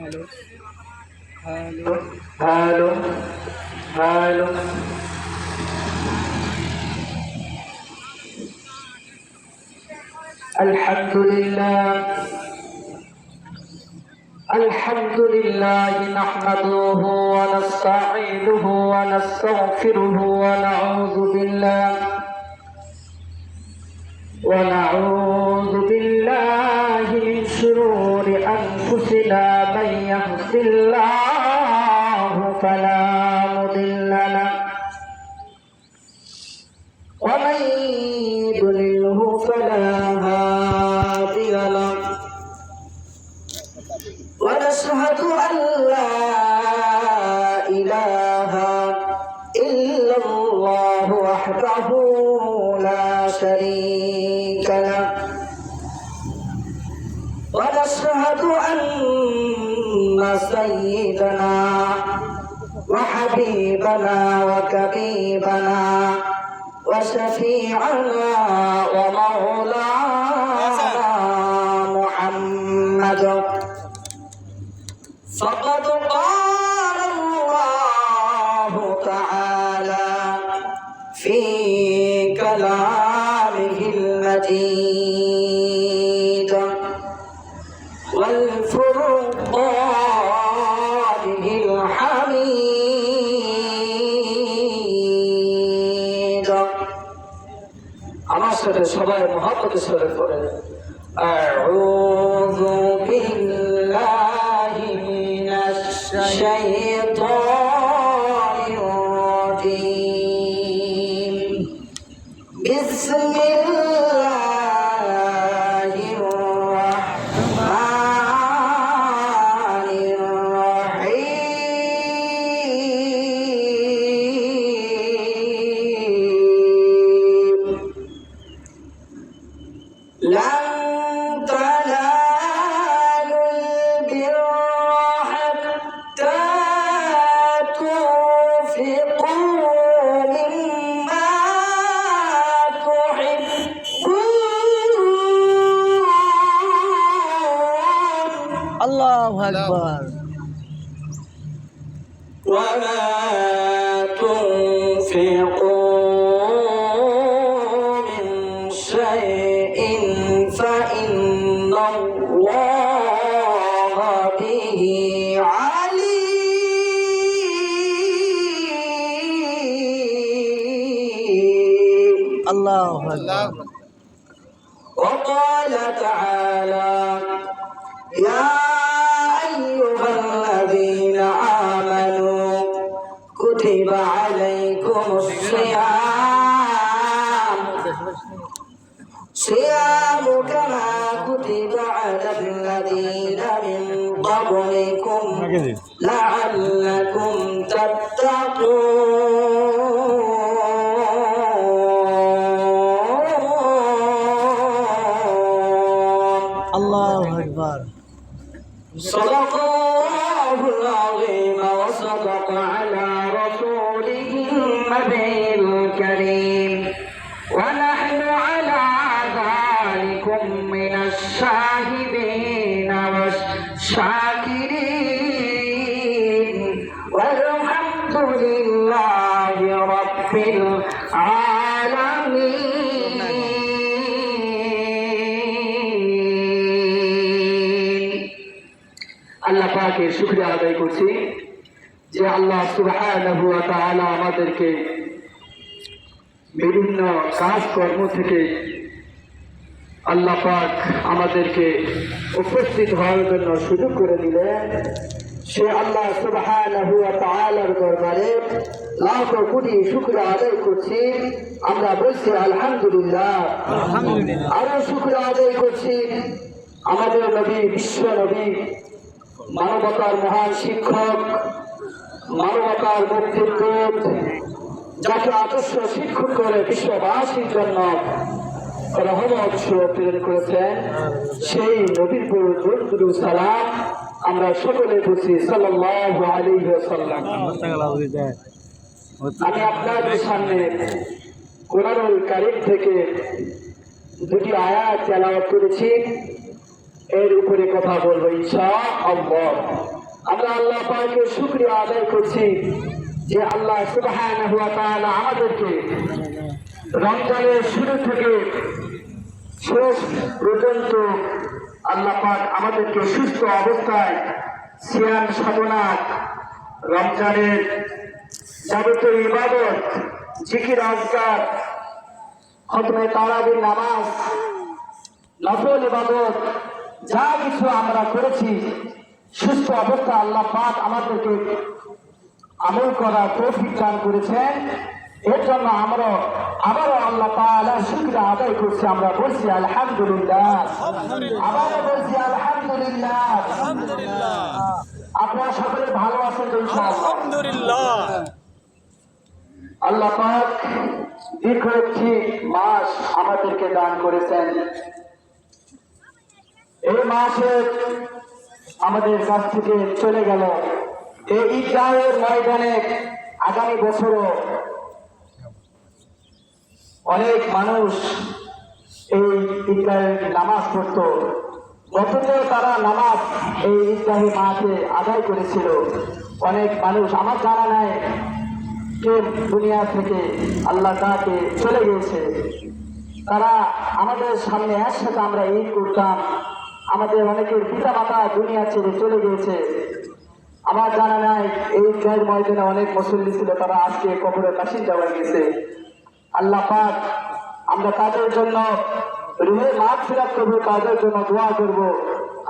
Hello hello hello hello. अल्हम्दुलिल्लाह नहमदुहु व नस्तईनुहु व नस्तगफिरुहु ونعوذ بالله من شرور أنفسنا من يهد الله فلا مضل له ومن يضلله فلا هادي له ونشهد أن لا إله إلا الله وحده لا شريك له ونشهد أن سيدنا وحبيبنا وكبيبنا وشفيعنا ومولانا محمد فقد قال الله تعالى في كلامه المجيد والفرقان الحميد আমার সাথে সবাই মহব্বতের সাথে পড়েন أعوذ بالله من الشيطان الرجيم بسم الله الرحمن الرحيم لن تنالوا البر حتى تنفقوا مما تحبون الله أكبر وما تنفقوا من شيء فإن الله به عليم. الله أكبر. وقال تعالى يا أيها الذين آمنوا كتب عليكم الصيام كما كتب على الذين من قبلكم لعلكم تتقون. الله أكبر. صدق الله العظيم وصدق على رسوله النبي الكريم ونحن على ذلكم من الشاهدين والشاكرين والحمد لله رب العالمين. আল্লাহ পাকের শুকরিয়া আদায় করছি যে আল্লাহ সুবহানাহু ওয়া তাআলা আমাদেরকে বিভিন্ন কাজকর্ম থেকে আল্লাহ পাক আমাদেরকে উপস্থিত হওয়ার জন্য সুযোগ করে দিলেন। সে আল্লাহ সুবহানাহু ওয়া তাআলার দরবারে লাখো কোটি শুকরিয়া আদায় করছি। আমরা বলছি আলহামদুলিল্লাহ। আরো শুকরিয়া আদায় করছি আমাদের নবী, বিশ্ব নবী, মানবতার মহান শিক্ষক, মানবতার মুক্তির দূত, যাকে আদর্শ শিক্ষক করে বিশ্ববাসীর জন্য রহমত স্বরূপ প্রেরণ করেছেন, সেই নবীর উপর দরুদ ও সালাম আমরা সকলে বলছি সাল্লাল্লাহু আলাইহি ওয়াসাল্লাম। আমি আপনাদের সামনে কোরআনুল কারীম থেকে দুটি আয়াত তেলাওয়াত করেছি। এর উপরে কথা বলবো ইনশাআল্লাহ। আমরা আল্লাহ পাকের শুকরিয়া আদায় করছি যে আল্লাহ সুবহানাহু ওয়া তাআলা আমাদেরকে রমজানের শুরু থেকে শেষ পর্যন্ত আল্লাহ পাক আমাদেরকে সুস্থ অবস্থায় সিয়াম সাধনা, রমজানের যাবতীয় ইবাদত, জিকির আজকার, খতমে তারাবির নামাজ, নফল ইবাদত যা কিছু আমরা করেছি সুস্থ অবস্থা আল্লাহ পাক আমাদেরকে আমল করার তৌফিক দান করেছেন। এর জন্য আমরা আবারও আল্লাহ তাআলার শুকরিয়া আদায় করছি। আমরা বলছি আলহামদুলিল্লাহ, আবারও বলছি আলহামদুলিল্লাহ। আপনারা সকলে ভালো আছেন তো ইনশাআল্লাহ? আলহামদুলিল্লাহ। আল্লাহ পাক দীর্ঘ একটি মাস আমাদেরকে দান করেছেন। এই মাসে আমাদের কাছ থেকে চলে গেল। এই ঈদগাহের ময়দানে আগামী বছরও অনেক মানুষ এই ঈদগাহের নামাজ পড়ত। গতকাল তারা নামাজ এই ঈদগাহে মাঠে আদায় করেছিল। অনেক মানুষ, আমার জানা নাই কে দুনিয়া থেকে আল্লাহ তাকে চলে গিয়েছে। তারা আমাদের সামনে একসাথে আমরা ঈদ করতাম। আমাদের অনেকের পিতা মাতা দুনিয়া ছেড়ে চলে গিয়েছে। আমার জানা নাই এই ঈদগাহের ময়দানে অনেক মুসল্লি ছিল, তারা আজকে কবরের বাসিন্দা হয়ে গেছে। আল্লাহ পাক আমরা তাদের জন্য রুহের মাগফিরাত করবো, তাদের জন্য দোয়া করব।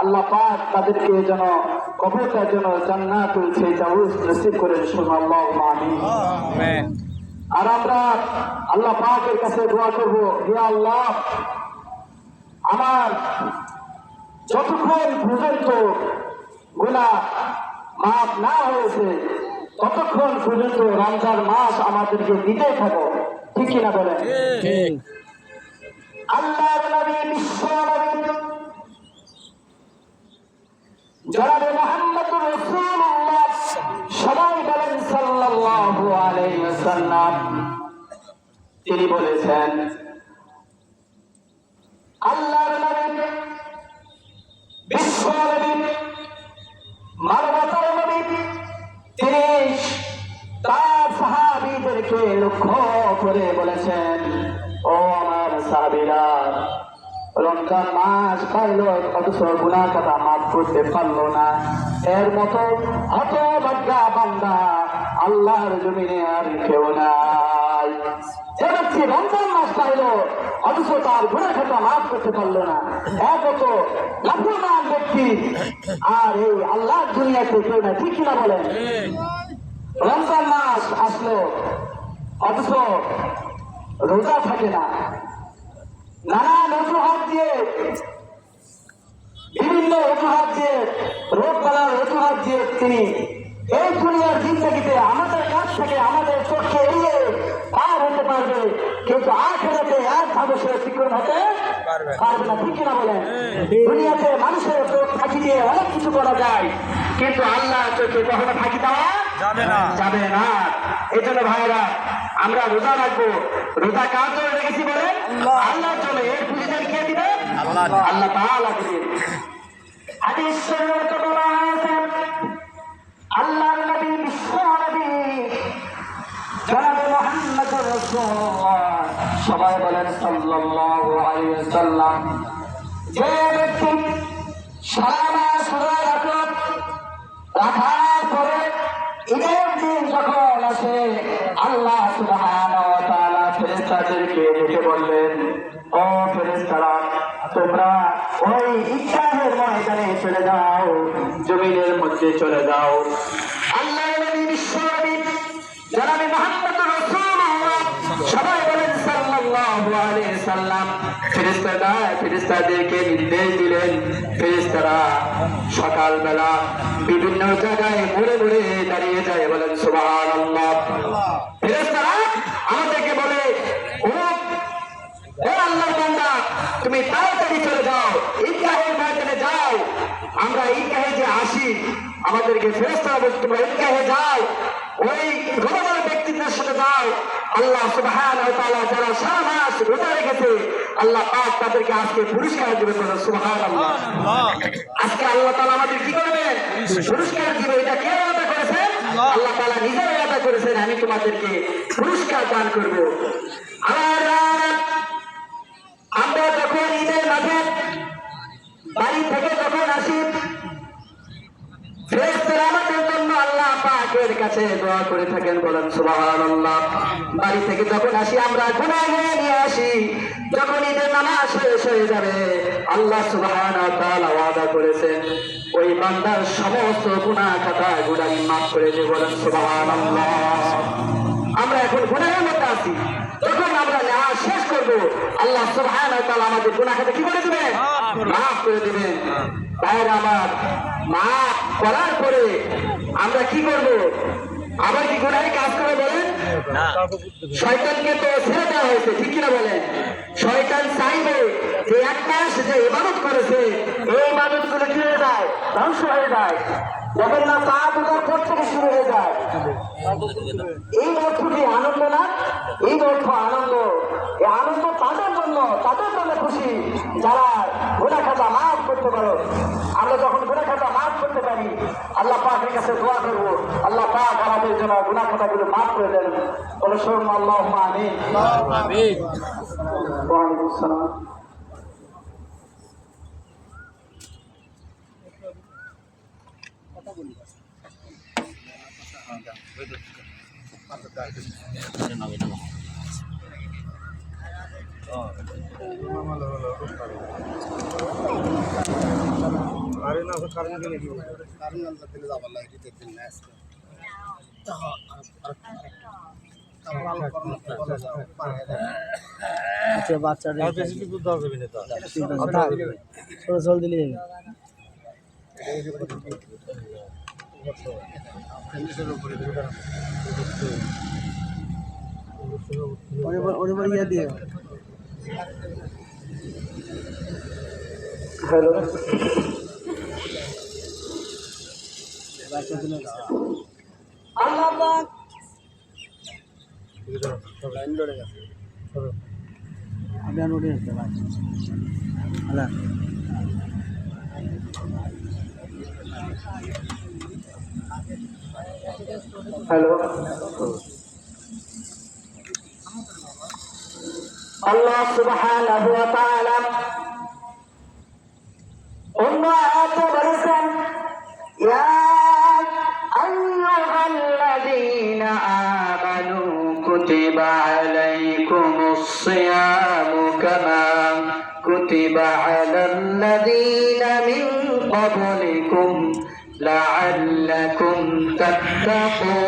আল্লাহ পাক তাদেরকে যেন কবরটার জন্য জান্নাতুল ফিরদাউস নসিব করেন। সুবহানাল্লাহু আমিন। আমিন। আর আমরা আল্লাহ পাকের কাছে দোয়া করব, হে আল্লাহ, আমার যতক্ষণ পর্যন্ত গুনাহ মাফ না হয়েছে ততক্ষণ পর্যন্ত রমজান মাস আমাদেরকে দিতেই থাকো, ঠিক কিনা বলেন? ঠিক। আল্লাহর নবী, বিশ্ব নবী জনাবে মুহাম্মদুর রাসূলুল্লাহ, সবাই বলেন সাল্লাল্লাহু আলাইহি ওয়াসাল্লাম, তিনি বলেছেন, আল্লাহর নবী, বিশ্ব নবী, মানবতার নবী, তিনি তার সাহাবীদেরকে লক্ষ্য করে বলেছেন, ও আমার সাহাবীরা, রমজান মাস পাইল অথচ গুনাহ কথা মাফ করতে পারলো না, এর মতো হতভাগ্যা বান্দা আল্লাহর জমিনে আর কেউ নাই। যে ব্যক্তি রমজান মাস পাইল অথচ তার গুনাহ কথা মাফ করতে পারলো না, এক মতো লাভবান ব্যক্তি আর এই আল্লাহর দুনিয়াতে কেউ না, ঠিক কিনা বলেন? রমজান মাস আসলো অথচ রোজা থাকে না, নানান অজুহাত দিয়ে, বিভিন্ন অজুহাত দিয়ে, রোগ বালার অজুহাত দিয়ে তিনি এই দুনিয়ার জিন্দগিতে আমাদের কাছ থেকে আমাদের চোখে এড়িয়ে পার হতে পারবে, কিন্তু আখিরাতে একভাবে সে শিক্ষণ হতে পারবে না, ঠিক কিনা বলেন? দুনিয়াতে মানুষের চোখ ফাঁকি দিয়ে অনেক কিছু করা যায়, কিন্তু আল্লাহ চোখে কখনো ফাঁকি দেওয়া যাবে না। এই জন্য ভাইরা, আমরা রোজা রাখবো। রোজা কার জন্য রেখেছি বলেন? আল্লাহর জন্য। এর পুঁজিদার কে দিবে? আল্লাহ তাআলা দিবেন। হাদিস শরীফে বলা হয়েছে, আল্লাহর নবী, বিশ্ব নবী জনাবে মুহাম্মদুর রাসূলুল্লাহ, সবাই বলেন সাল্লাল্লাহু আলাইহি ওয়াসাল্লাম, যে ব্যক্তি সারা মাস রোজা রাখার পরে ঈদের দিন যখন আসে, আল্লাহ সুবহানাহু ওয়া তাআলা ফেরেশতাদেরকে ডেকে বললেন, ও ফেরেশতারা, তোমরা ওই ঈদগাহের ময়দানে চলে যাও, জমিনের মধ্যে চলে যাও। আল্লাহর নবী, বিশ্ব নবী জনাবে মুহাম্মদুর রাসূলুল্লাহ, সবাই বলেন সাল্লাল্লাহু আলাইহি ওয়াসাল্লাম, ফেরেশতাদেরকে নির্দেশ দিলেন, ফেরেশতারা সকালবেলা বিভিন্ন জায়গায় মোড়ে মোড়ে দাঁড়িয়ে যায়, বলেন সুবহানাল্লাহ। ফেরেশতারা আমাদেরকে বলে, ও আল্লাহর বান্দা, তুমি তাড়াতাড়ি চলে যাও, ঈদগাহের ময়দানে যাও। আমরা ঈদগাহে যে আসি, আমাদেরকে ফেরেশতারা বলছে, তোমরা ঈদগাহে যাও, ওই রোজাদার ব্যক্তিদের সাথে যাও। আল্লাহ সুবহানাহু ওয়া তাআলা যারা সারা মাস রোজা রেখেছে, আল্লাহ পাক তাদেরকে আজকে পুরস্কার দেবে। সুবহানাল্লাহ। আজকে আল্লাহ তাআলা আমাদের কি করবেন? পুরস্কার দিবে। এটা কে ওয়াদা করেছেন? আল্লাহ তাআলা নিজে ওয়াদা করেছেন, আমি তোমাদেরকে পুরস্কার দান করব। আর আমরা যখন ঈদের মাঠে বাড়ি থেকে যখন আসি, ফেরেশতারা আমাদের জন্য আল্লাহ পাকের কাছে দোয়া করে থাকেন, বলেন সুবহানাল্লাহ। বাড়ি থেকে যখন আসি আমরা গুনাহ নিয়ে আসি, যখন ঈদের নামাজ শেষ হয়ে যাবে আল্লাহ সুবহানাহু ওয়া তাআলা ওয়াদা করেছেন ওই বান্দার সমস্ত গুনাহ খাতা গুনাহ মাফ করে দেব, বলেন সুবহানাল্লাহ। আমরা এখন গুনাহের মধ্যে আছি, যখন আমরা নামাজ শেষ করব আল্লাহ সুবহানাহু ওয়া তাআলা আমাদের গুনাহ খাতা কি করে দিবেন? মাফ করে দিবেন। ভাইরা আমার, মাফ করার পরে আমরা কি করব? আবার কি গুনাহে কাজ করে বলেন? শয়তানকে তো ছেড়ে দেওয়া হয়েছে, ঠিক কিনা বলেন? শয়তান চাইবে যে এক মাস যে ইবাদত করেছে এই ইবাদত গুলো কি হয়ে যায়? ধ্বংস হয়ে যায়। যখন না পা দুটার পর থেকে শুরু হয়ে যায়। এই অর্থ কি আনন্দ না? এই অর্থ আনন্দ। এই আনন্দ তাদের জন্য খুশি যারা গুনাহ খাতা মাফ করতে পারো। আমরা যখন গুনাহ খাতা মাফ করতে পারি আল্লাহ পাকের কাছে দোয়া করবো, আল্লাহ পাক আমাদের জন্য গুনাহ খাতাগুলো মাফ করে দেন। বলে শোন আল্লাহুম্মা আমিন। আমিন। ওয়া আলাইকুম আসসালাম। আচ্ছা বাচ্চাটা চল দিলি ওরে বাড়ি ইয়া দিয়ে হ্যালো, বাচ্চা দিলে আল্লাহ পাক আমি আর ওরে আসতে পারছি আল্লাহ হ্যালো, আল্লাহ সুবহানাহু ওয়া তাআলা অন্য আয়াতে বলেছেন, ইয়া আইয়ুহাল্লাযীনা আমানু কুতিবা আলাইকুমুস সিয়ামু কামা কুতিবা আলাল্লাযীনা মিন ক্বাবলিকুম লাআল্লাকুম তাত্তাকুন।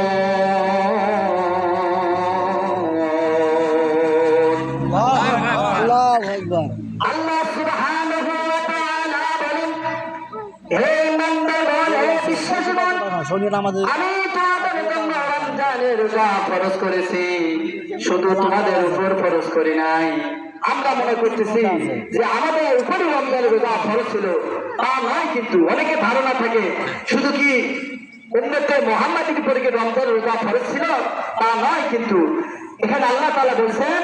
আল্লাহু আকবার। আল্লাহ সুবহানাহু ওয়া তাআলা বলেন, হে ইমানদারগণ, হে বিশ্বাসীগণ, শরীর আমাদের আমি তোমাদের জন্য রমজানের রোজা ফরজ করেছি, শুধু তোমাদের উপর ফরজ করি নাই। আমরা মনে করতেছি যে আমাদের উপরে রমজানের রোজা ফরজ ছিল, তা নয়। কিন্তু অনেকে ধারণা থাকে শুধু কি উম্মতে মুহাম্মাদীর উপরে কি রমজানের রোজা ফরজ ছিল, তা নয়। কিন্তু এখানে আল্লাহ তাআলা বলছেন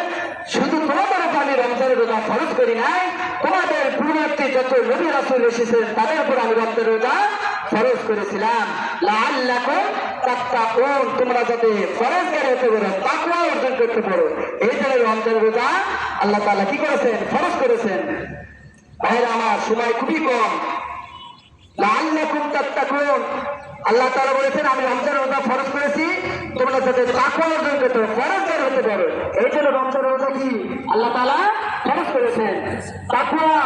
শুধু তোমাদের উপর আমি রমজানের রোজা ফরজ করি নাই, তোমাদের পূর্ববর্তী যত নবী রাসূল এসেছেন তাদের উপর আমি রমজানের রোজা ফরজ করেছিলাম, লাআল্লাকুম তাত্তাকুন, তোমরা যাতে পরহেজগার হতে পারো, তাকওয়া অর্জন করতে পারো। এই জন্য রমজানের রোজা আল্লাহ তাআলা কি করেছেন? ফরজ করেছেন। ভাইরা আমার, সময় খুবই কম। লাআল্লাকুম তাত্তাকুন, আল্লাহ তাআলা বলেছেন আমি রমজানের রোজা ফরজ করেছি তোমরা যাতে তাকওয়া অর্জন করতে পারো, পরহেজগার হতে পারো। এই জন্য রমজানের রোজা কি আল্লাহ তাআলা ফরজ করেছেন। তাকওয়া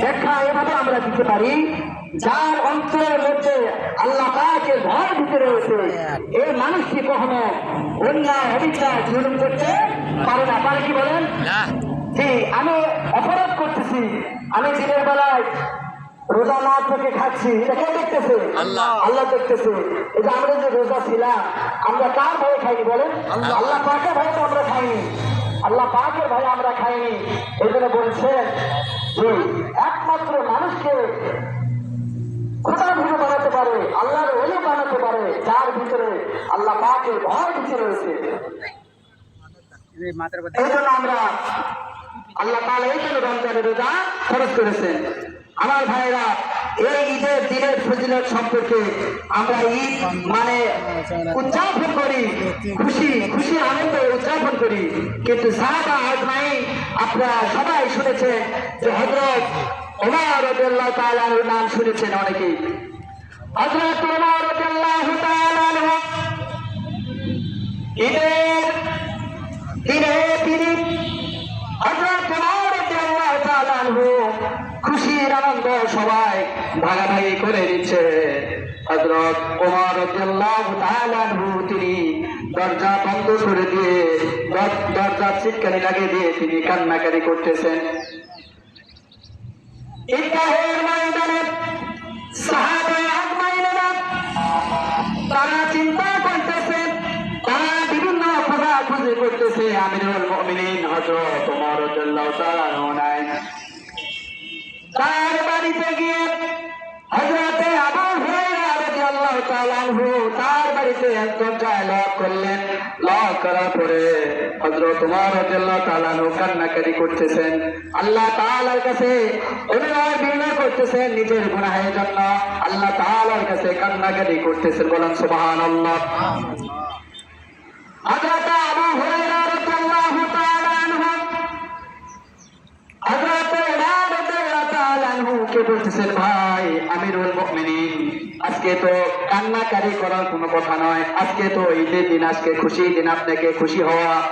ব্যাখ্যা এভাবে আমরা দিতে পারি, যার অন্তরের মধ্যে আল্লাহ পাকের ভয় ভিতরে রয়েছে এই মানুষটি কখনো অন্যায় অবিচার জুলুম করতে পারে না। পারে কি বলেন? জি, আমি অপরাধ করতেছি, আমি দিনের বেলায় রোজা না থেকে খাচ্ছি, এটা কে দেখতেছে? আল্লাহ দেখতেছে। এই যে আমরা যে রোজা ছিলাম আমরা কার ভয়ে খাইনি বলেন? আল্লাহ পাকের ভয়ে তো আমরা খাইনি, আল্লাহ পাকের ভয়ে আমরা খাইনি। এই জন্য বলছেন যে একমাত্র মানুষকে খোদার ভিতরে বানাতে পারে, আল্লাহর ওলি বানাতে পারে যার ভিতরে আল্লাহ পাকের ভয় ভিতরে রয়েছে। এই জন্য আমরা আল্লাহ তাআলা এই জন্য রমজানের রোজা ফরজ করেছেন। আমার ভাইরা, এই ঈদের দিনের ফজিলত সম্পর্কে আমরা ঈদ মানে উদযাপন করি, খুশি খুশি আনন্দে উদযাপন করি, কিন্তু সাহাবা আজমাইন আপনারা সবাই শুনেছেন যে হযরত ওমর রাদিয়াল্লাহু তাআলা আনহুর নাম শুনেছেন অনেকেই। হযরত ওমর রাদিয়াল্লাহু তাআলা আনহু ঈদের দিনে তিনি হযরত ওমর রাদিয়াল্লাহু তাআলা আনহু খুশির আনন্দ সবাই ভাগাভাগি করে দিচ্ছে। হযরত ওমর রাদিয়াল্লাহু তাআলা আনহু তিনি দরজা বন্ধ করে দিয়ে দরজা ছিটকানি লাগিয়ে দিয়ে তিনি কান্নাকারি করতেছেন। ঈদগাহের ময়দানে সাহাবা আজমাইনেরা তারা চিন্তা করতেছেন, তারা বিভিন্ন খোঁজাখুঁজি করতেছে, আমিরুল মুমিনিন হযরত ওমর রাদিয়াল্লাহু তাআলা আনহু নাই। তার বাড়িতে গিয়ে হযরতে আবু হুরায়রা রাদিয়াল্লাহু তাআলা আনহু তার বাড়িতে দরজায় লক করলেন। লক করার পরে হযরত ওমর রাদিয়াল্লাহু তাআলা আনহু কান্নাকারি করতেছেন, আল্লাহ তাআলার কাছে অনুনয় বিনয় করতেছেন নিজের গুনাহের জন্য, আল্লাহ তাআলার কাছে কান্নাকারি করতেছেন। বলেন সুবহানাল্লাহ। হযরত আবু হুরায়রা রাদিয়াল্লাহু তাআলা আনহু হযরত ওমর রাদিয়াল্লাহু তাআলা আনহু কে বলতেছেন, ভাই আমিরুল মুমিনিন, আজকে তো কান্নাকারি করার কোনো কথা নয়, আজকে তো ঈদের দিন, আজকে খুশির দিন, আপনাকে খুশি হওয়ার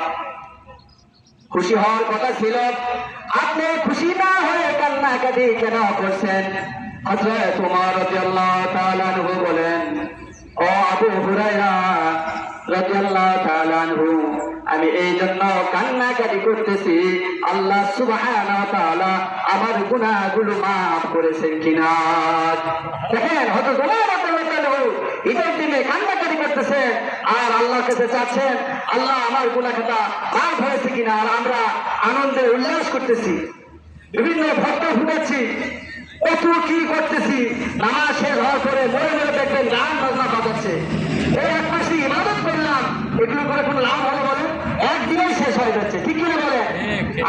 কথা ছিল, আপনি খুশি না হয়ে কান্নাকাটি কেন করছেন? হযরত ওমর রাদিয়াল্লাহু তাআলা আনহু বলেন, ও আবু হুরায়রা রাদিয়াল্লাহু তাআলা আনহু, আমি এই জন্য কান্নাকাটি করতেছি, আল্লাহ সুবহানাহু ওয়া তাআলা আমার গুনাহগুলো মাফ করেছেন কিনা। দেখেন, হযরত ওমর রাদিয়াল্লাহু তাআলা ঈদের দিনে কান্নাকাটি করতেছেন আর আল্লাহর কাছে চাচ্ছেন, আল্লাহ আমার গুনাহ খাতা মাফ হয়েছে কিনা। আর আমরা আনন্দে উল্লাস করতেছি, বিভিন্ন ভক্ত ফুটাচ্ছি, কত কি করতেছি। নামাজ শেষ হওয়ার পরে মরে মরে দেখবেন গান বাজনা বাজাচ্ছে। এই এক মাসে ইবাদত করলাম, এগুলো করে কোনো লাভ হবে বলে? একদিনেই শেষ হয়ে যাচ্ছে, ঠিক কিনা বলে?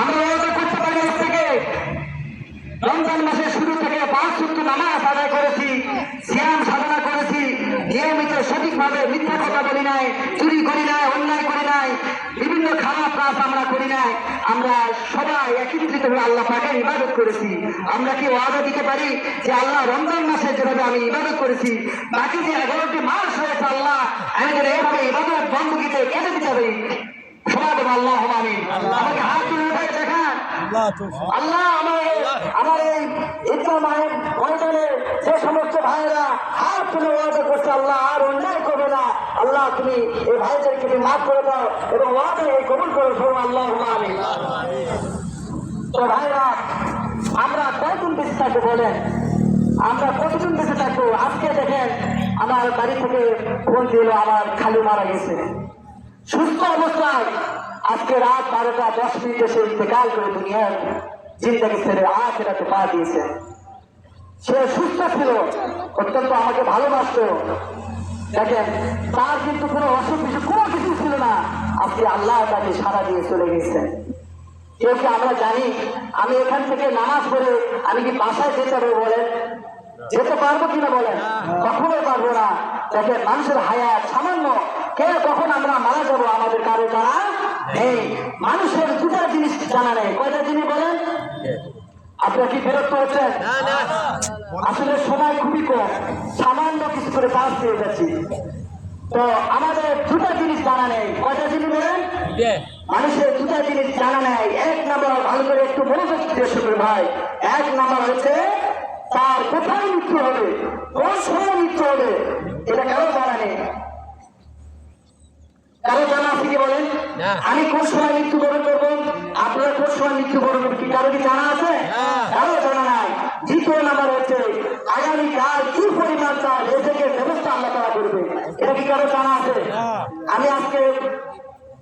আমরা ওয়াদা করতে পারি, আজ থেকে রমজান মাসের শুরু থেকে 5 ওয়াক্ত নামাজ আদায় করেছি, সিয়াম সাধনা করেছি, নিয়মিত সঠিকভাবে মিথ্যা কথা বলি নাই, চুরি করি নাই, অন্যায় করি নাই, বিভিন্ন খারাপ কাজ আমরা করি নাই। আমরা সবাই একত্রিত হয়ে আল্লাহ পাকের ইবাদত করেছি। আমরা কি ওয়াদা দিতে পারি যে আল্লাহ রমজান মাসে যেভাবে আমি ইবাদত করেছি, বাকি যে 11টি মাস রয়েছে আল্লাহ আমাদের এইভাবে ইবাদত বন্দীতে কেটে দিতে হবে? সবাই বলুন আল্লাহুম্মা আমিন। আমাকে হাত তুলে উঠে দেখান, আল্লাহ আমার এই ঈদগাহ মাঠের ময়দানে যে সমস্ত ভাইয়েরা হাত তুলে ওয়াদা করছে, আল্লাহ আর অন্যায় করবে না, আল্লাহ তুমি এই ভাইদেরকে তুমি মাফ করে দাও এবং ওয়াদা এই কবুল করে ফেলো, আল্লাহুম্মা আমিন। তো ভাইরা, আমরা কতদিন বেঁচে থাকবো বলেন? আমরা কতদিন বেঁচে থাকবো? আজকে দেখেন, আমার বাড়ি থেকে ফোন দিল, আমার খালু মারা গেছে সুস্থ অবস্থায়। আজকে রাত 12টা 10 মিনিটে সে ইন্তেকাল করে দুনিয়ার জিন্দেগি ছেড়ে আখিরাতে পা দিয়েছে। সে সুস্থ ছিল, অত্যন্ত আমাকে ভালোবাসতো। দেখেন, তার কিন্তু কোনো অসুখ বিসুখ কোনো কিছু ছিল না। আজকে আল্লাহ তাকে সারা দিয়ে চলে গেছেন। কেউ কি আমরা জানি আমি এখান থেকে নামাজ পড়ে আমি কি বাসায় যেতে পারবো বলেন? যেতে পারবো কিনা বলেন? কখনোই পারবো না। দেখেন, মানুষের হায়াত সামান্য, কে কখন আমরা মারা যাবো আমাদের কারো জানা নেই। মানুষের 2টা জিনিস জানা নেই। কয়টা জিনিস বলেন? আপনারা কি বিরক্ত হচ্ছেন? আসলে সময় খুবই কম, সামান্য কিছু করে কাজ পেয়ে যাচ্ছি। তো আমাদের 2টা জিনিস জানা নেই। কয়টা জিনিস বলেন? মানুষের 2টা জিনিস জানা নেই। 1 নম্বর, ভালো করে একটু মনোযোগ দিয়ে শুনবেন ভাই। 1 নম্বর হচ্ছে তার কোথায় মৃত্যু হবে, কোন সময় মৃত্যু হবে, এটা কারো জানা নেই। কারো জানা আছে কি বলেন? আমি কোন সময় মৃত্যুবরণ করবো, আপনারা কোন সময় মৃত্যুবরণ করবেন, কি কারো কি জানা আছে? কারো জানা নাই। 2 নম্বর হচ্ছে আগামীকাল কি পরিমাণ তার রেজেকের ব্যবস্থা আল্লাহ তাআলা করবে, এটা কি কারো জানা আছে? আমি আজকে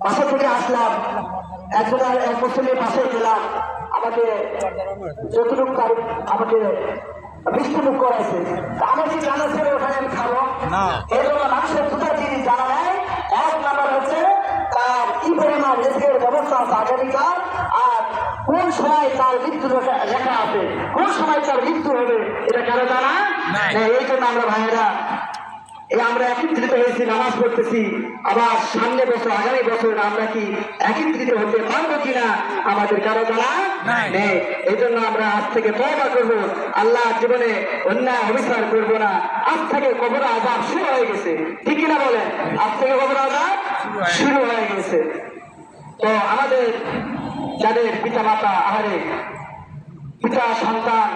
বাসা থেকে আসলাম, এক মুসলিমের পাশে গেলাম, আমাকে যতটুকু আমাকে মিষ্টিমুখ করাইছে। আমার কি জানা ছিল ওখানে আমি খাবো? এই জন্য মানুষের 2টা জিনিস জানা নেয়। 1 নম্বর হচ্ছে তার কি পরিমাণ রিজিকের ব্যবস্থা আছে আগামীকাল, আর কোন সময় তার মৃত্যু লেখা আছে, কোন সময় তার মৃত্যু হবে, এটা কারো জানা নাই। নেই। এই জন্য আমরা ভাইয়েরা আমরা একত্রিত হয়েছি, নামাজ পড়তেছি। আবার সামনে বছর, আগামী বছর আমরা কি একত্রিত হতে পারবো কিনা আমাদের কারো জানা নাই। নেই। এই জন্য আমরা আজ থেকে তওবা করবো, আল্লাহ জীবনে অন্যায় অবিচার করবো না। আজ থেকে কবর আযাব শুরু হয়ে গেছে, ঠিক কিনা বলেন? আজ থেকে কবর আযাব শুরু হয়ে গেছে। তো আমাদের যাদের পিতা মাতা, আহারে পিতা সন্তান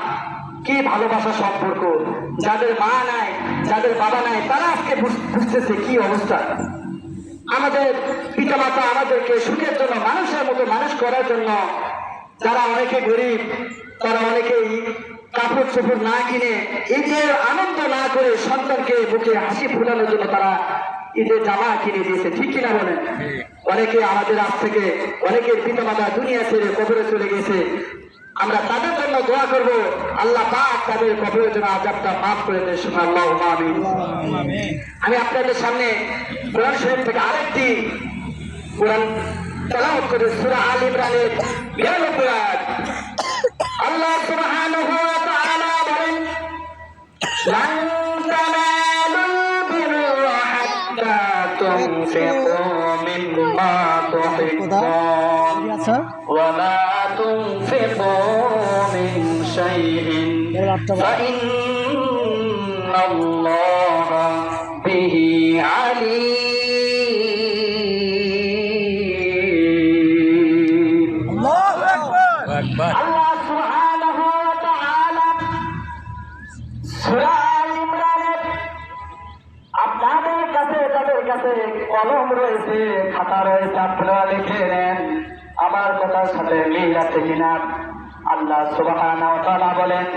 কি ভালোবাসা সম্পর্ক, যাদের মা নাই, যাদের বাবা নাই, তারা আজকে বুঝতেছে কি অবস্থা। আমাদের পিতা মাতা আমাদেরকে সুখের জন্য, মানুষের মতো মানুষ করার জন্য, যারা অনেকে গরিব, তারা অনেকেই কাপড় চোপড় না কিনে, ঈদের আনন্দ না করে সন্তানকে বুকে হাসি ফোটানোর জন্য তারা ঈদের জামা কিনে দিয়েছে, ঠিক কিনা বলেন? অনেকে আমাদের আজ থেকে অনেকের পিতা মাতা দুনিয়া ছেড়ে কবরে চলে গেছে। আমরা তাদের জন্য দোয়া করব, আল্লাহ পাক তাদের কবরের জন্য আযাবটা মাফ করে দেন। সুবহানাল্লাহ, আমিন। আমি আপনাদের সামনে কোরআন শরীফ থেকে আরেকটি কোরআন তেলাওয়াত করে সূরা আল ইমরানের 92 আয়াত। আল্লাহ সুবহানাহু ওয়া তাআলা বলেন, লান তানালুল বিররা হাত্তা তুনফিকু মিম্মা তুহিব্বুন ওয়া মা তুনফিকু মিন শাইইন ফাইন্নাল্লাহা বিহি আলীম। আল্লাহু আকবার। আল্লাহ সুবহানাহু ওয়া তাআলা সূরা আল ইমরানের আপনাদের কাছে, তাদের কাছে কলম রয়েছে, খাতা রয়েছে, আপনারা লিখে নেন আমার কথার সাথে মিল আছে কিনা। আল্লাহ সুবহানাহু ওয়া তাআলা বলেন,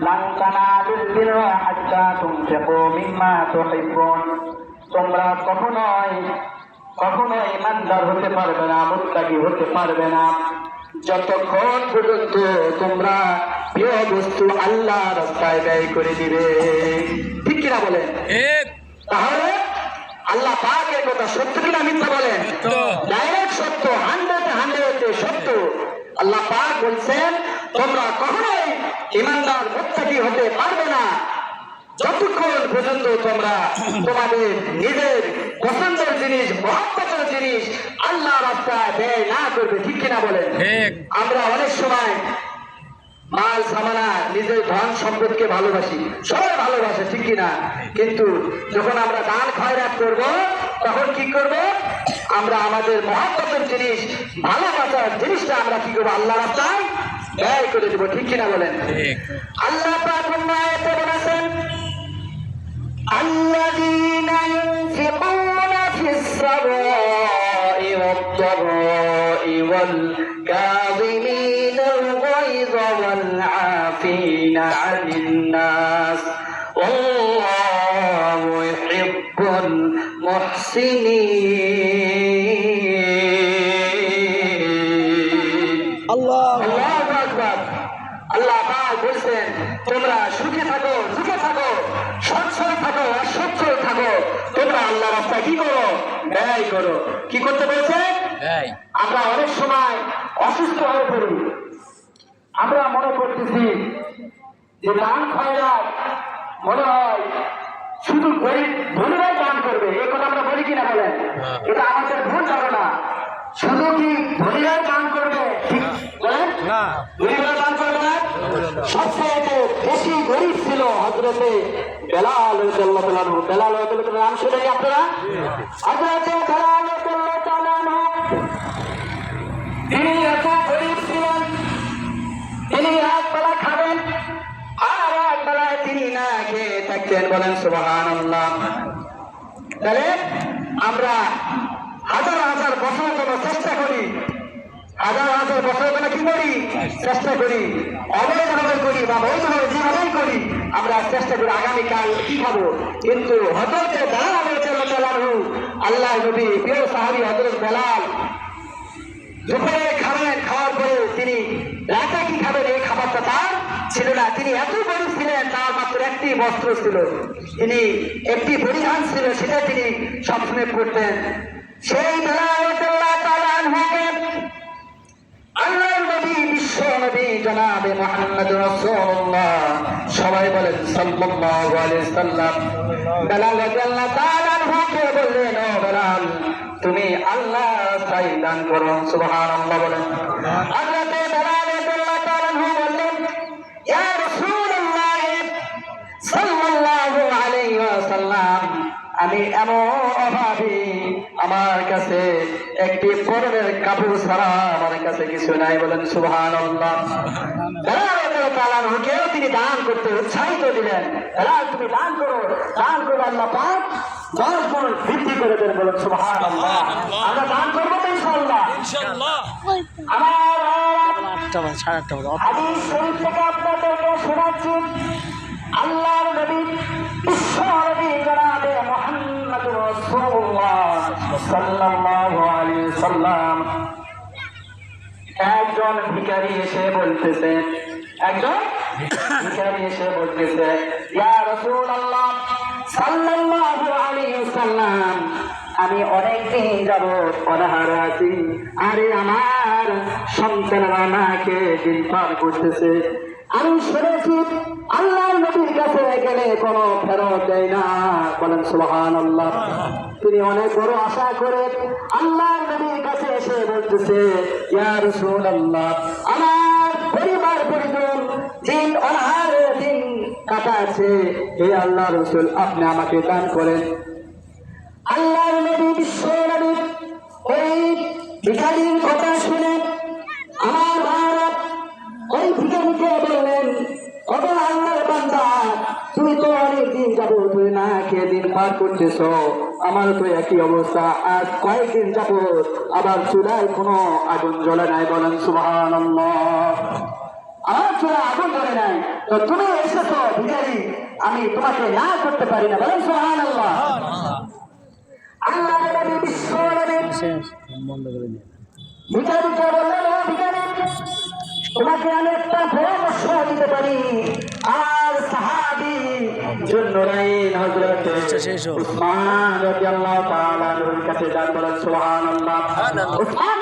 লান তানালুল বিররা হাত্তা তুনফিকু মিম্মা তুহিব্বুন। তোমরা কখনোই ইমানদার হতে পারবে না, মুত্তাকি হতে পারবে না, যতক্ষণ পর্যন্ত তোমরা প্রিয় বস্তু আল্লাহ রাস্তায় ব্যয় করে দিবে, ঠিক কিনা বলেন? এক তাহলে আল্লাহ পাকের কথা সত্য কিনা মিথ্যা বলেন? সত্য। ডাইরেক্ট সত্য, 100 সত্য। আল্লাহ পাক বলছেন, তোমরা কখনোই ইমানদার মুত্তাকি হতে পারবে না যতক্ষণ পর্যন্ত তোমরা তোমাদের নিজের পছন্দের জিনিস, মহব্বতের জিনিস আল্লাহ রাস্তায় ব্যয় না করবে, ঠিক কিনা বলেন? ঠিক। আমরা অনেক সময় মাল সামানা, নিজের ধন সম্পদকে ভালোবাসি, সবাই ভালোবাসে, ঠিক কিনা? কিন্তু যখন আমরা দান খয়রাত করব, তখন কি করব? আমরা আমাদের মহব্বতের জিনিস, ভালোবাসার জিনিসটা আমরা কি করবো? আল্লাহ রাস্তায় ব্যয় করে দেবো, ঠিক কিনা বলেন? ঠিক। আল্লাহ পাক অন্য আয়াতে বলেছেন, আল্লাযীনা ইউনফিকুনা ফিস সারাই ওয়াদ দারাই ওয়াল কাযিমিনাল গায়যা ওয়াল আফিনা আনিন নাস ওয়াল্লাহু ইউহিব্বুল মুহসিনিন। আল্লাহ আল্লাহু আকবার। আল্লাহ পাক বলছেন, তোমরা সুখে থাকো, সুখে থাকো, সচ্ছল থাকো, অসচ্ছল থাকো, তোমরা আল্লাহ রাস্তায় কি করো? ব্যয় করো। কি করতে বলছে? এই আমরা অনেক সময় অসুস্থ হয়ে পড়ি, আমরা মনে করতেছি যে দান খয়রাত মনে হয় শুধু গরিব ধনীরাই দান করবে, এই কথা আমরা বলি কিনা বলেন? এটা আমাদের ভুল ধারণা। শুধু কি ধনীরাই দান করবে, ঠিক বলেন? না। গরিবরা দান করবে না? সবচেয়ে বেশি গরিব ছিল হযরতে বেলাল রাদিয়াল্লাহু তাআলা আনহু। বেলাল রাদিয়াল্লাহু তাআলা নাম শুনেন আপনারা? হযরতে বেলাল রাদিয়াল্লাহু তাআলা আনহু তিনি এত গরিব ছিলেন, তিনি এক বেলা খাবেন আর এক বেলায় তিনি না খেয়ে থাকতেন। বলেন সুবহানাল্লাহ। তাহলে আমরা হাজার হাজার বছরের জন্য চেষ্টা করি, হাজার হাজার বছরের জন্য কি করি? চেষ্টা করি, অবৈধভাবে করি বা বৈধভাবে যেভাবেই করি, আমরা চেষ্টা করি আগামীকাল কি খাবো। কিন্তু হযরতে বেলাল রাদিয়াল্লাহু তাআলা আনহু, আল্লাহ নবী প্রিয় সাহাবী হযরত বেলাল দুপুরে খাবেন, খাওয়ার পরে তিনি রাতে কি খাবেন এই খাবারটা তার ছিল না। তিনি এত গরিব ছিলেন, তার মাত্র একটি বস্ত্র ছিল, তিনি একটি পরিধান ছিল, সেটা তিনি সবসময় পরতেন। সেই বেলাল রাদিয়াল্লাহু তাআলা আনহুকে আল্লাহর নবী বিশ্ব নবী জনাবে মুহাম্মদ রাসূলুল্লাহ সবাই বলেন সাল্লাল্লাহু আলাইহি সাল্লাম বেলাল রাদিয়াল্লাহু তাআলা আনহুকে বললেন ও বেলাল তুমি আল্লাহ চাই দান করো সুবহানাল্লাহ বলেন হযরত বেলাল রাদিয়াল্লাহু তাআলা আনহু বললেন ইয়া রাসূলুল্লাহ সাল্লাল্লাহু আলাইহি ওয়াসাল্লাম আমি এমন অভাবী আমার কাছে একটি পরনের কাপড় ছাড়া আমার কাছে কিছু নাই বলেন সুবহানাল্লাহ কেউ তিনি দান করতে উৎসাহিত দিলেন তুমি দান করো আল্লাহ পাক 10 গুণ বৃদ্ধি করে দেন বলেন সুবহানাল্লাহ আমরা দান করবো তো ইনশাআল্লাহ আমার 8টা বাজে 8:30 বাজে হাদিস শরীফ থেকে আপনাদেরকে শোনাচ্ছি আল্লাহর নবী বিশ্ব নবী জনাবে মুহাম্মদ রাসূলুল্লাহ সাল্লাল্লাহু আলাইহি সাল্লাম একজন ভিখারি এসে বলতেছে ইয়া রাসূলুল্লাহ সাল্লাল্লাহু আলাইহি সাল্লাম আমি অনেক দিন যাবত অনাহারে আছি আরে আমার সন্তানরা আমাকে দিন পার করতেছে আমি শুনেছি আল্লাহর নবীর কাছে গেলে কোনো ফেরত দেয় না বলেন সুবহানাল্লাহ তিনি অনেক বড় আশা করে আল্লাহর নবীর কাছে এসে বলতেছে ইয়া রাসূলুল্লাহ আমার পরিবার পরিজন দিন অনাহারে দিন কাটাচ্ছে হে আল্লাহ রাসূল আপনি আমাকে দান করেন আল্লাহর নবী বিশ্ব নবী ওই ভিখারির কথা শুনে আমার ভারত ওই ভিখারিকে বললেন ওগো আল্লাহর বান্দা তুমি তো অনেকদিন যাবো তুই না খেয়ে দিন পার করতেছ আমার তো একই অবস্থা আজ কয়েকদিন যাবো আবার চুলায় কোনো আগুন জ্বলে নাই বলেন সুবহানাল্লাহ আমার চুলা আগুন জ্বলে নাই তো তুমি এসেছো ভিখারি আমি তোমাকে না করতে পারি না বলেন সুবহানাল্লাহ আল্লাহর নবী বিশ্ব নবী বন্ধ করে দিন ভিখারিকে বললেন ও ভিখারি তোমাকে আমি একটা পরামর্শ দিতে পারি আর সাহাবী জুন্নুরাইন হযরত উসমান রাদিয়াল্লাহু তাআলা এর কাছে যান বলেন সুবহানাল্লাহ উসমান